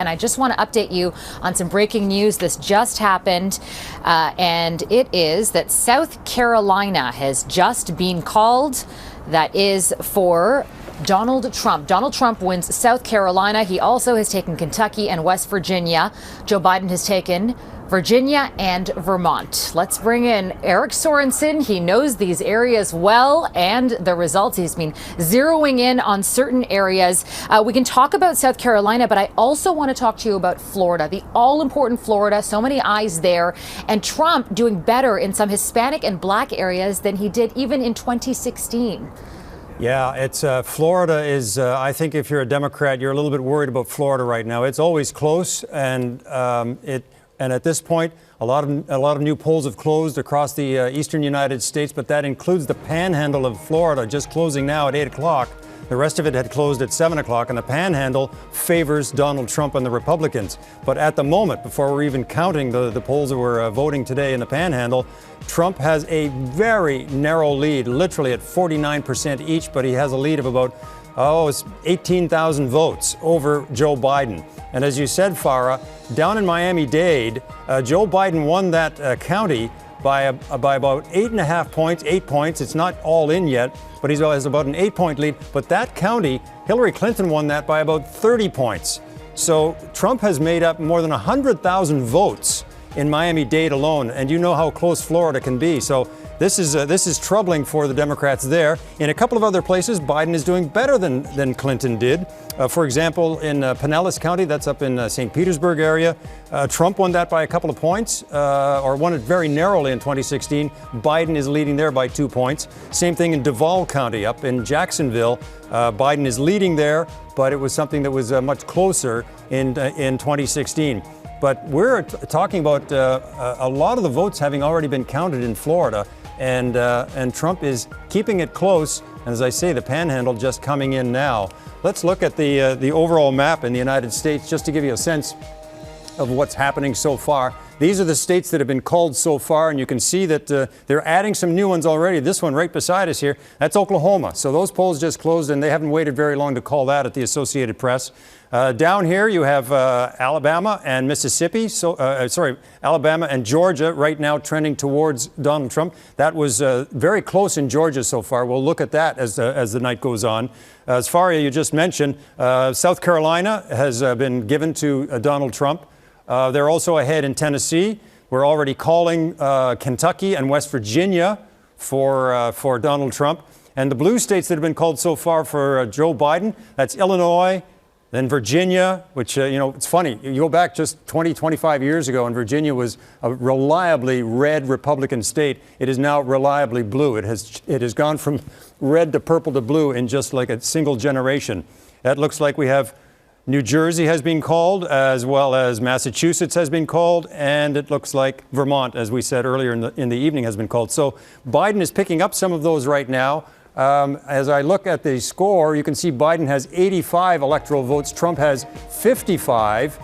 I just want to update you on some breaking news. This just happened, and it is that South Carolina has just been called. That is for Donald Trump. Donald Trump wins South Carolina. He also has taken Kentucky and West Virginia. Joe Biden has taken Virginia and Vermont. Let's bring in Eric Sorensen. He knows these areas well and the results. He's been zeroing in on certain areas. We can talk about South Carolina, but I also want to talk to you about Florida, the all-important Florida. So many eyes there. And Trump doing better in some Hispanic and Black areas than he did even in 2016. Yeah, it's Florida is, I think if you're a Democrat, you're a little bit worried about Florida right now. It's always close, and at this point, a lot of new polls have closed across the eastern United States, but that includes the panhandle of Florida, just closing now at 8 o'clock. The rest of it had closed at 7 o'clock, and the panhandle favors Donald Trump and the Republicans. But at the moment, before we're even counting the polls that were voting today in the panhandle, Trump has a very narrow lead, literally at 49% each, but he has a lead of about, it's 18,000 votes over Joe Biden. And as you said, Farah, down in Miami-Dade, Joe Biden won that county by about 8.5 points, 8 points. It's not all in yet, but he has about an 8-point lead. But that county, Hillary Clinton won that by about 30 points. So Trump has made up more than 100,000 votes in Miami-Dade alone, and you know how close Florida can be. So this is troubling for the Democrats there. In a couple of other places, Biden is doing better than Clinton did. For example, in Pinellas County, that's up in St. Petersburg area, Trump won that by a couple of points, or won it very narrowly in 2016. Biden is leading there by 2 points. Same thing in Duval County up in Jacksonville. Biden is leading there, but it was something that was much closer in 2016. But we're talking about a lot of the votes having already been counted in Florida, and Trump is keeping it close. And as I say, the panhandle just coming in now. Let's look at the overall map in the United States just to give you a sense of what's happening so far. These are the states that have been called so far, and you can see that they're adding some new ones already. This one right beside us here, that's Oklahoma. So those polls just closed, and they haven't waited very long to call that at the Associated Press. Down here, you have Alabama and Mississippi. Alabama and Georgia right now trending towards Donald Trump. That was very close in Georgia so far. We'll look at that as the night goes on. As far as you just mentioned, South Carolina has been given to Donald Trump. They're also ahead in Tennessee. We're already calling Kentucky and West Virginia for Donald Trump. And the blue states that have been called so far for Joe Biden, that's Illinois, then Virginia, which, it's funny. You go back just 20, 25 years ago, and Virginia was a reliably red Republican state. It is now reliably blue. It has gone from red to purple to blue in just like a single generation. That looks like we have New Jersey has been called, as well as Massachusetts has been called, and it looks like Vermont, as we said earlier in the evening, has been called. So Biden is picking up some of those right now. As I look at the score, you can see Biden has 85 electoral votes. Trump has 55.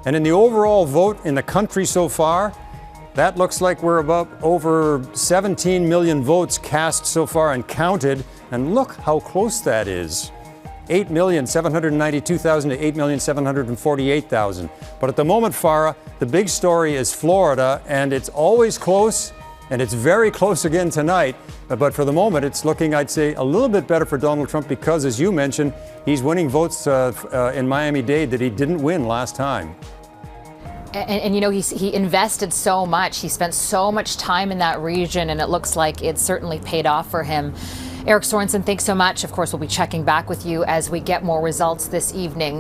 And in the overall vote in the country so far, that looks like we're about over 17 million votes cast so far and counted. And look how close that is. 8,792,000 to 8,748,000. But at the moment, Farah, the big story is Florida, and it's always close. And it's very close again tonight. But for the moment, it's looking, I'd say, a little bit better for Donald Trump because, as you mentioned, he's winning votes in Miami-Dade that he didn't win last time. And he invested so much. He spent so much time in that region, and it looks like it's certainly paid off for him. Eric Sorensen, thanks so much. Of course, we'll be checking back with you as we get more results this evening.